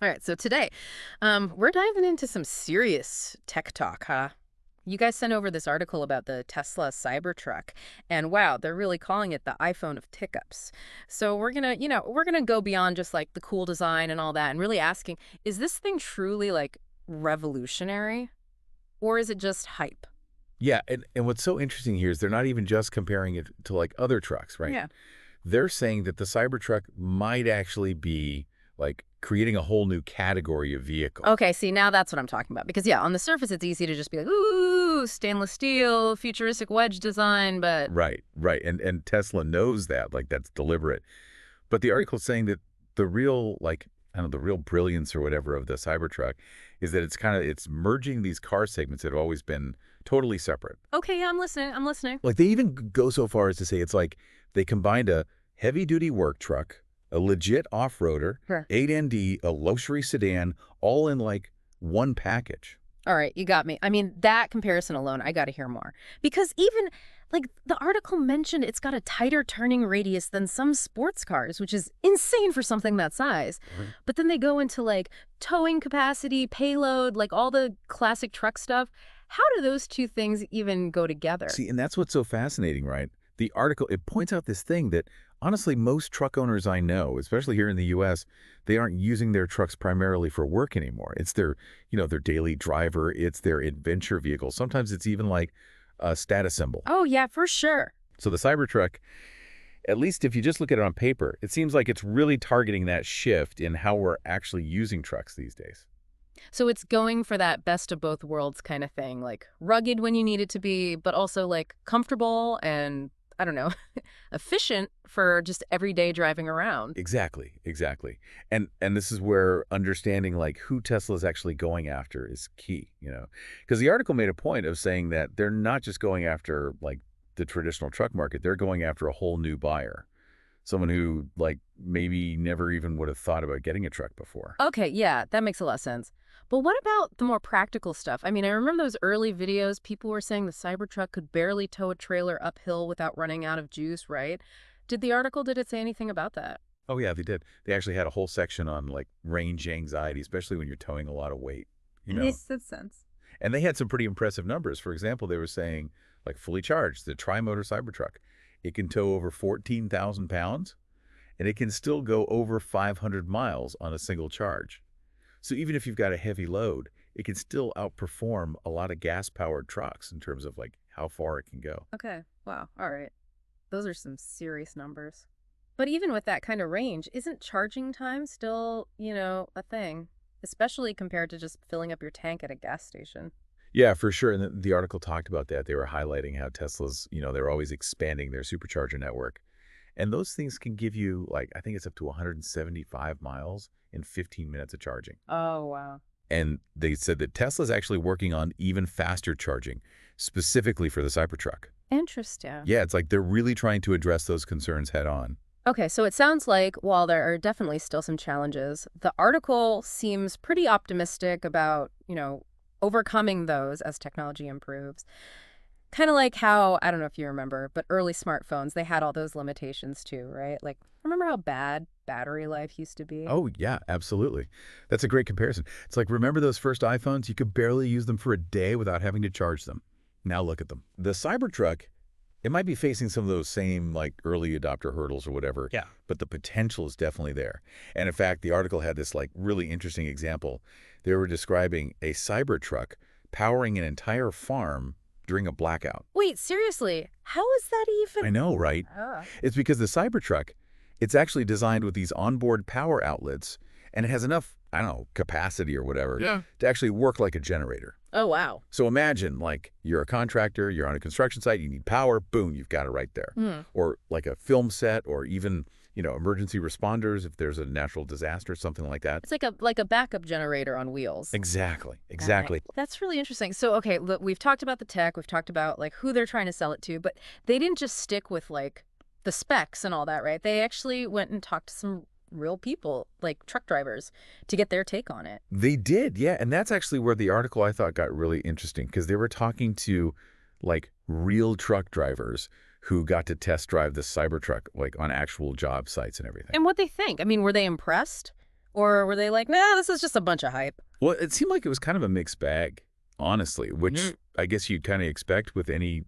All right, so today, we're diving into some serious tech talk, huh? You guys sent over this article about the Tesla Cybertruck, and wow, they're really calling it the iPhone of pickups. So we're gonna go beyond just like the cool design and all that, and really asking, is this thing truly like revolutionary, or is it just hype? Yeah, and what's so interesting here is they're not even just comparing it to like other trucks, right? Yeah. They're saying that the Cybertruck might actually be like creating a whole new category of vehicle. Okay, see, now that's what I'm talking about. Because, yeah, on the surface, it's easy to just be like, ooh, stainless steel, futuristic wedge design, but Right, right. And Tesla knows that, like that's deliberate. But the article's saying that the real like I don't know, the real brilliance or whatever of the Cybertruck is that it's merging these car segments that have always been totally separate. okay, yeah, I'm listening. I'm listening. Like they even go so far as to say it's like they combined a heavy-duty work truck, a legit off-roader, Sure. 8ND, a luxury sedan, all in like one package. All right, you got me. I mean, that comparison alone, I got to hear more. Because even, like, the article mentioned it's got a tighter turning radius than some sports cars, which is insane for something that size. Right. But then they go into, like, towing capacity, payload, like all the classic truck stuff. How do those two things even go together? See, and that's what's so fascinating, right? The article, it points out this thing that honestly, most truck owners I know, especially here in the US, they aren't using their trucks primarily for work anymore. It's their daily driver, it's their adventure vehicle. Sometimes it's even like a status symbol. Oh, yeah, for sure. So the Cybertruck, at least if you just look at it on paper, it seems like it's really targeting that shift in how we're actually using trucks these days. So it's going for that best of both worlds kind of thing, like rugged when you need it to be, but also like comfortable and, I don't know, efficient for just everyday driving around. Exactly, exactly. And this is where understanding like who Tesla is actually going after is key. Because the article made a point of saying that they're not just going after like the traditional truck market, they're going after a whole new buyer. Someone who like maybe never even would have thought about getting a truck before. Okay, yeah, that makes a lot of sense. But what about the more practical stuff? I mean, I remember those early videos, people were saying the Cybertruck could barely tow a trailer uphill without running out of juice, right? Did it say anything about that? Oh yeah, they did. They actually had a whole section on like range anxiety, especially when you're towing a lot of weight, you know. Yes, makes sense. And they had some pretty impressive numbers. For example, they were saying like fully charged, the tri-motor Cybertruck, it can tow over 14,000 pounds and it can still go over 500 miles on a single charge. So even if you've got a heavy load, it can still outperform a lot of gas-powered trucks in terms of like how far it can go. Okay, wow, all right. Those are some serious numbers. But even with that kind of range, isn't charging time still, a thing? Especially compared to just filling up your tank at a gas station. Yeah, for sure. And the article talked about that. They were highlighting how Tesla's, they're always expanding their supercharger network. And those things can give you, like, I think it's up to 175 miles in 15 minutes of charging. Oh, wow. And they said that Tesla's actually working on even faster charging, specifically for the Cybertruck. Interesting. Yeah, it's like they're really trying to address those concerns head on. Okay, so it sounds like while there are definitely still some challenges, the article seems pretty optimistic about, overcoming those as technology improves. Kind of like how, I don't know if you remember, but early smartphones, they had all those limitations too, right? Like, remember how bad battery life used to be? Oh, yeah, absolutely. That's a great comparison. It's like, remember those first iPhones? You could barely use them for a day without having to charge them. Now look at them. The Cybertruck, it might be facing some of those same like early adopter hurdles or whatever. Yeah. But the potential is definitely there. And in fact, the article had this like really interesting example. They were describing a Cybertruck powering an entire farm during a blackout. Wait, seriously, how is that I even? know, right? Ah. It's because the Cybertruck, it's actually designed with these onboard power outlets, and it has enough, I don't know, capacity or whatever Yeah. to actually work like a generator. Oh, wow. So imagine, like, you're a contractor, you're on a construction site, you need power, boom, you've got it right there. Hmm. Or like a film set, or even, emergency responders if there's a natural disaster, something like that. It's like a backup generator on wheels. Exactly, Got it. exactly. That's really interesting. So, okay, look, we've talked about the tech, we've talked about like who they're trying to sell it to, but they didn't just stick with like the specs and all that, right? They actually went and talked to some real people, like truck drivers, to get their take on it. They did, yeah. And that's actually where the article I thought got really interesting because they were talking to like real truck drivers who got to test drive the Cybertruck like on actual job sites and everything. And what they think. I mean, were they impressed? Or were they like, nah, this is just a bunch of hype? Well, it seemed like it was kind of a mixed bag, honestly, which I guess you'd kind of expect with any,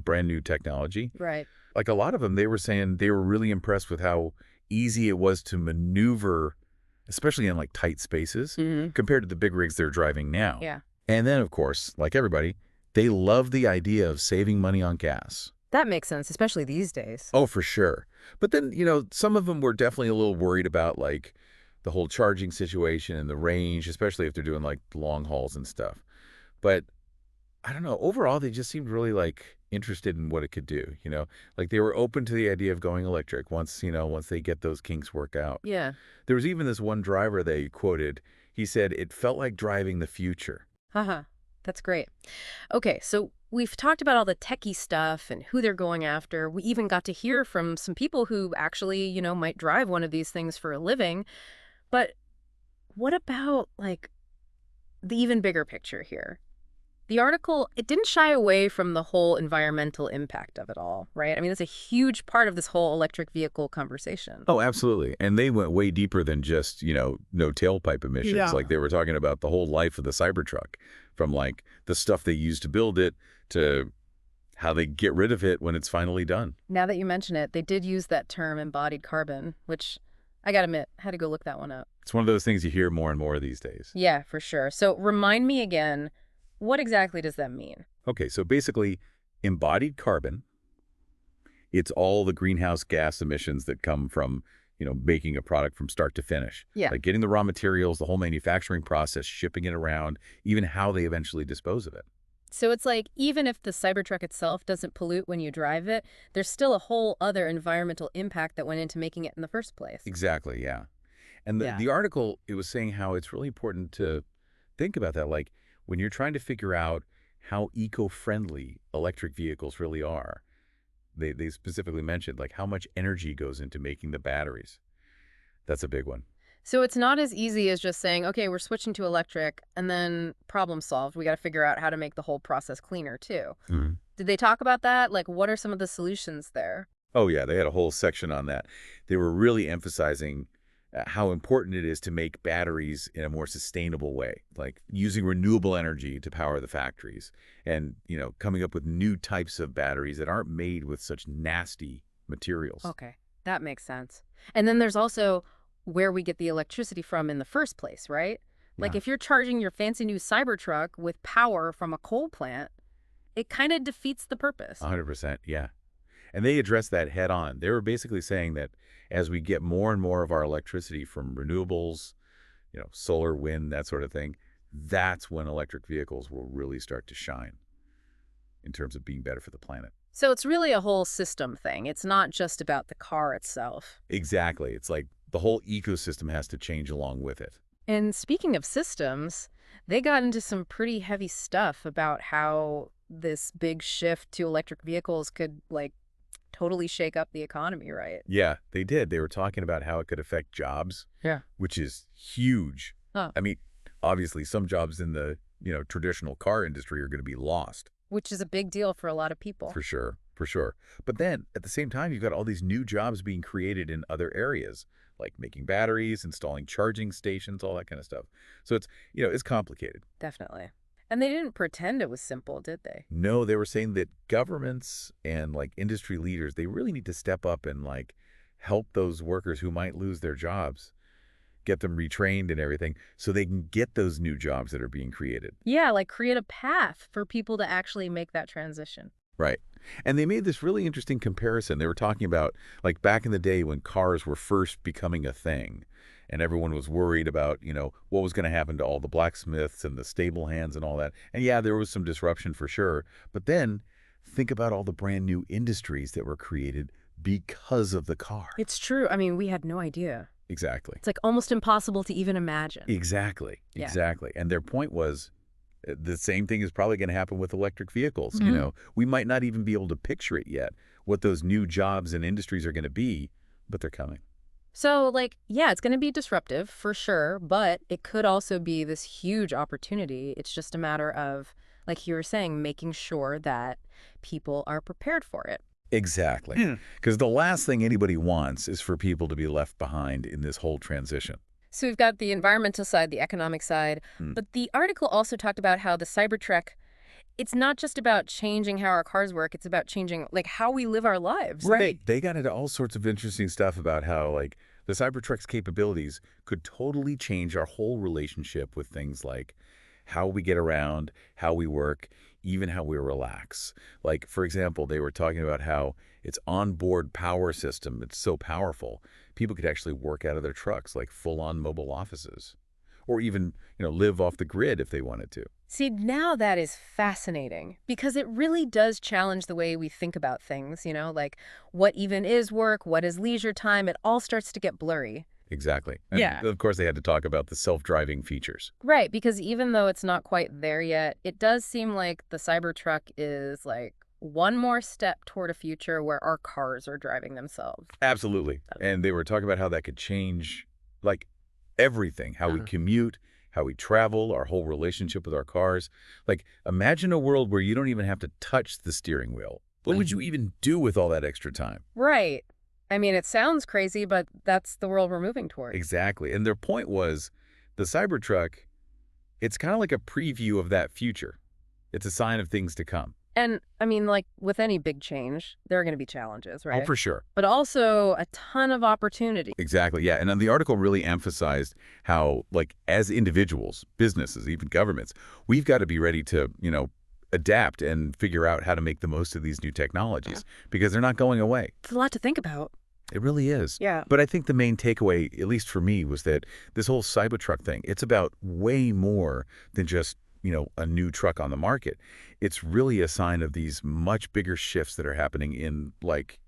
brand new technology. Right. Like a lot of them, they were saying they were really impressed with how easy it was to maneuver, especially in like tight spaces, Hmm. compared to the big rigs they're driving now. Yeah. And then, of course, like everybody, they love the idea of saving money on gas. That makes sense, especially these days. Oh, for sure. But then, some of them were definitely a little worried about like the whole charging situation and the range, especially if they're doing like long hauls and stuff. But I don't know. Overall, they just seemed really like interested in what it could do. Like they were open to the idea of going electric once they get those kinks worked out. Yeah. There was even this one driver they quoted. He said it felt like driving the future. Haha. That's great. Okay, so we've talked about all the techie stuff and who they're going after. We even got to hear from some people who actually, might drive one of these things for a living. But what about, like, the even bigger picture here? The article, it didn't shy away from the whole environmental impact of it all, right? I mean, that's a huge part of this whole electric vehicle conversation. Oh, absolutely. And they went way deeper than just, no tailpipe emissions. Yeah. Like they were talking about the whole life of the Cybertruck, from like the stuff they used to build it to how they get rid of it when it's finally done. Now that you mention it, they did use that term embodied carbon, which I gotta admit, had to go look that one up. It's one of those things you hear more and more these days. Yeah, for sure. So remind me again, what exactly does that mean? Okay, so basically, embodied carbon, it's all the greenhouse gas emissions that come from, making a product from start to finish. Yeah. Like getting the raw materials, the whole manufacturing process, shipping it around, even how they eventually dispose of it. So it's like even if the Cybertruck itself doesn't pollute when you drive it, there's still a whole other environmental impact that went into making it in the first place. Exactly, yeah. And the, Yeah. the article, it was saying how it's really important to think about that. Like when you're trying to figure out how eco-friendly electric vehicles really are, they specifically mentioned like how much energy goes into making the batteries. That's a big one. So it's not as easy as just saying, okay, we're switching to electric and then problem solved. We got to figure out how to make the whole process cleaner too. Mhm. Did they talk about that? Like, what are some of the solutions there? Oh, yeah, they had a whole section on that. They were really emphasizing how important it is to make batteries in a more sustainable way, like using renewable energy to power the factories and, coming up with new types of batteries that aren't made with such nasty materials. Okay, that makes sense. And then there's also where we get the electricity from in the first place, right? Like Yeah, if you're charging your fancy new Cybertruck with power from a coal plant, it kind of defeats the purpose. 100%. Yeah. And they addressed that head on. They were basically saying that as we get more and more of our electricity from renewables, solar, wind, that sort of thing, that's when electric vehicles will really start to shine in terms of being better for the planet. So it's really a whole system thing. It's not just about the car itself. Exactly. It's like the whole ecosystem has to change along with it. And speaking of systems, they got into some pretty heavy stuff about how this big shift to electric vehicles could, like, totally shake up the economy, right? Yeah, they did. They were talking about how it could affect jobs, Yeah. which is huge. Huh. I mean, obviously some jobs in the, traditional car industry are going to be lost. Which is a big deal for a lot of people. For sure, for sure. But then at the same time, you've got all these new jobs being created in other areas, like making batteries, installing charging stations, all that kind of stuff. So it's complicated. Definitely. And they didn't pretend it was simple, did they? No, they were saying that governments and like industry leaders, they really need to step up and like help those workers who might lose their jobs, get them retrained and everything so they can get those new jobs that are being created. Yeah, like create a path for people to actually make that transition. Right. And they made this really interesting comparison. They were talking about like back in the day when cars were first becoming a thing and everyone was worried about, what was going to happen to all the blacksmiths and the stable hands and all that. And yeah, there was some disruption for sure. But then think about all the brand new industries that were created because of the car. It's true. I mean, we had no idea. Exactly. It's like almost impossible to even imagine. Exactly. Yeah. Exactly. And their point was the same thing is probably going to happen with electric vehicles. Mhm. We might not even be able to picture it yet, what those new jobs and industries are going to be, but they're coming. So, like, yeah, it's going to be disruptive for sure, but it could also be this huge opportunity. It's just a matter of, like you were saying, making sure that people are prepared for it. Exactly. Because the last thing anybody wants is for people to be left behind in this whole transition. So we've got the environmental side, the economic side, Hmm. but the article also talked about how the Cybertruck, it's not just about changing how our cars work, it's about changing like how we live our lives. Right. They got into all sorts of interesting stuff about how, like, the Cybertruck's capabilities could totally change our whole relationship with things like how we get around, how we work, even how we relax. Like, for example, they were talking about how its onboard power system, it's so powerful, people could actually work out of their trucks, like full-on mobile offices, or even, live off the grid if they wanted to. See, now that is fascinating because it really does challenge the way we think about things, like what even is work, what is leisure time, it all starts to get blurry. Exactly. And Yeah. of course, they had to talk about the self-driving features. Right, because even though it's not quite there yet, it does seem like the Cybertruck is like one more step toward a future where our cars are driving themselves. Absolutely. And they were talking about how that could change, like, everything, how we Uh, commute, how we travel, our whole relationship with our cars. Like, imagine a world where you don't even have to touch the steering wheel. What would you even do with all that extra time? Right. I mean, it sounds crazy, but that's the world we're moving toward. Exactly. And their point was the Cybertruck, it's kind of like a preview of that future. It's a sign of things to come. And I mean, like with any big change, there are going to be challenges, Oh, right? for sure. But also a ton of opportunity. Exactly. Yeah. And then the article really emphasized how, like, as individuals, businesses, even governments, we've got to be ready to, adapt and figure out how to make the most of these new technologies because they're not going away. It's a lot to think about. It really is. Yeah. But I think the main takeaway, at least for me, was that this whole Cybertruck thing, it's about way more than just, a new truck on the market. It's really a sign of these much bigger shifts that are happening in, like,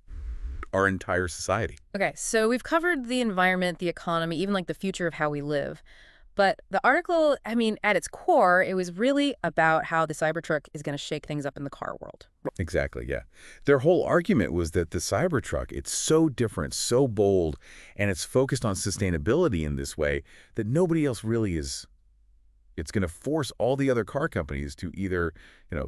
our entire society. Okay, so we've covered the environment, the economy, even like the future of how we live. But the article, I mean, at its core, it was really about how the Cybertruck is going to shake things up in the car world. Exactly, yeah. Their whole argument was that the Cybertruck, it's so different, so bold, and it's focused on sustainability in this way that nobody else really is. It's going to force all the other car companies to either,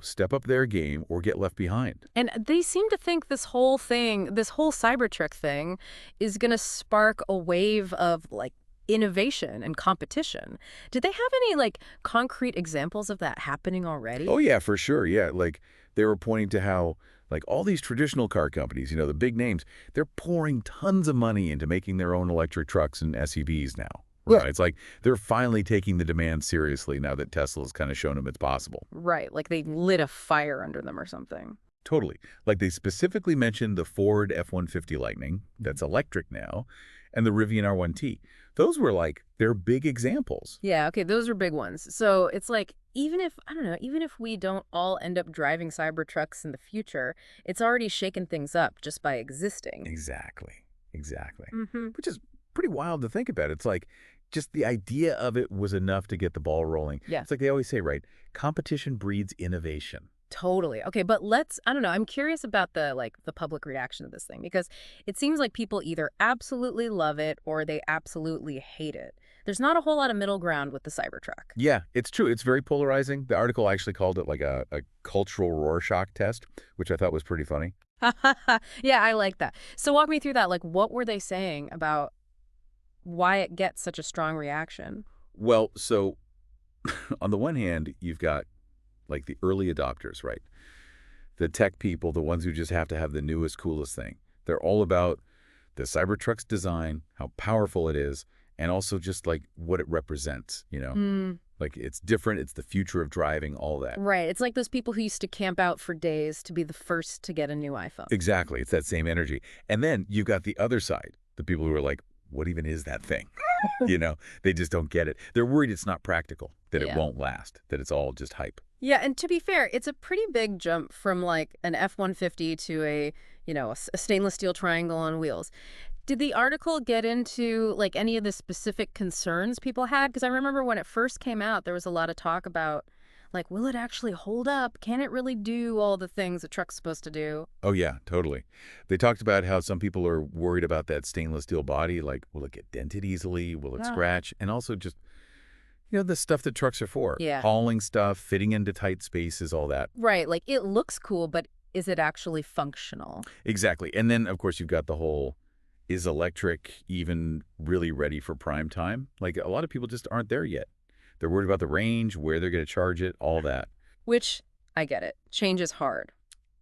step up their game or get left behind. And they seem to think this whole thing, this whole Cybertruck thing, is going to spark a wave of like innovation and competition. Did they have any like concrete examples of that happening Oh, already? yeah, for sure. Yeah, like they were pointing to how, like, all these traditional car companies, the big names, they're pouring tons of money into making their own electric trucks and SUVs now. Yeah. Right. It's like they're finally taking the demand seriously now that Tesla's kind of shown them it's possible. Right, like they lit a fire under them or something. Totally. Like they specifically mentioned the Ford F-150 Lightning, that's electric now, and the Rivian R1T. Those were like their big examples. Yeah, okay, those are big ones. So it's like, even if, I don't know, even if we don't all end up driving Cybertrucks in the future, it's already shaken things up just by existing. Exactly. Exactly. Mm-hmm. Which is pretty wild to think about. It's like just the idea of it was enough to get the ball rolling. Yeah. It's like they always say, right? Competition breeds innovation. Totally. Okay, but I don't know, I'm curious about the public reaction to this thing because it seems like people either absolutely love it or they absolutely hate it. There's not a whole lot of middle ground with the Cybertruck. Yeah, it's true. It's very polarizing. The article actually called it like a cultural Rorschach test, which I thought was pretty funny. Yeah, I like that. So walk me through that. Like, what were they saying about why it gets such a strong reaction? Well, so on the one hand, you've got like the early adopters, right? The tech people, the ones who just have to have the newest, coolest thing. They're all about the Cybertruck's design, how powerful it is, and also just like what it represents. Mm, Like it's different, it's the future of driving, all that. right. It's like those people who used to camp out for days to be the first to get a new iPhone. Exactly, it's that same energy. And then you've got the other side, the people who are like, what even is that thing? They just don't get it. They're worried it's not practical, that it Yeah. won't last, that it's all just hype. Yeah, and to be fair, it's a pretty big jump from like an F-150 to a stainless steel triangle on wheels. Did the article get into like any of the specific concerns people had? Because I remember when it first came out, there was a lot of talk about like, will it actually hold up? Can it really do all the things a truck's supposed to do? Oh, yeah, totally. They talked about how some people are worried about that stainless steel body. Like, will it get dented easily? Will it Ah. scratch? And also just, the stuff that trucks are for. Yeah. Hauling stuff, fitting into tight spaces, all that. Right, like it looks cool, but is it actually functional? Exactly. And then, of course, you've got the whole Is electric even really ready for prime time? Like, a lot of people just aren't there yet. They're worried about the range, where they're going to charge it, all that. Which, I get it, change is hard.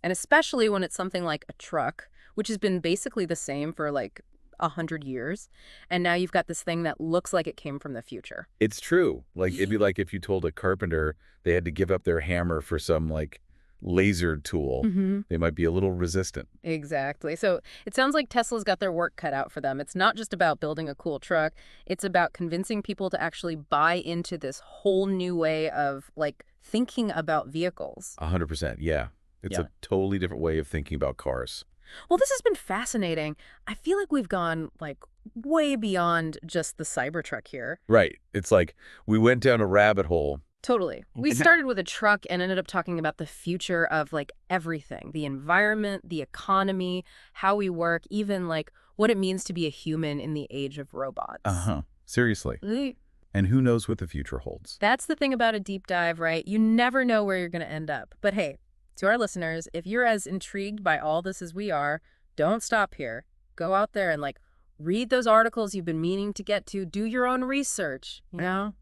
And especially when it's something like a truck, which has been basically the same for like 100 years. And now you've got this thing that looks like it came from the future. It's true. Like, it'd be like if you told a carpenter they had to give up their hammer for some, like, laser tool. Hmm. They might be a little resistant. Exactly. So it sounds like Tesla's got their work cut out for them. It's not just about building a cool truck. It's about convincing people to actually buy into this whole new way of like thinking about vehicles. 100%, yeah. It's Yeah. a totally different way of thinking about cars. Well, this has been fascinating. I feel like we've gone like way beyond just the Cybertruck here. Right. It's like we went down a rabbit hole. Totally. We started with a truck and ended up talking about the future of like everything, the environment, the economy, how we work, even like what it means to be a human in the age of robots. Uh-huh. Seriously. Eh, And who knows what the future holds? That's the thing about a deep dive, right? You never know where you're going to end up. But hey, to our listeners, if you're as intrigued by all this as we are, don't stop here. Go out there and like read those articles you've been meaning to get to, do your own research, you know?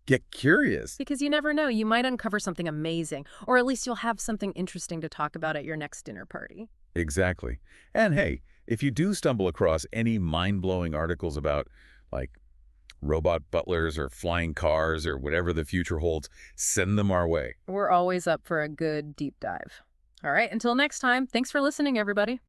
Get curious. Because you never know, you might uncover something amazing, or at least you'll have something interesting to talk about at your next dinner party. Exactly. And hey, if you do stumble across any mind-blowing articles about, like, robot butlers or flying cars or whatever the future holds, send them our way. We're always up for a good deep dive. All right, until next time, thanks for listening, everybody.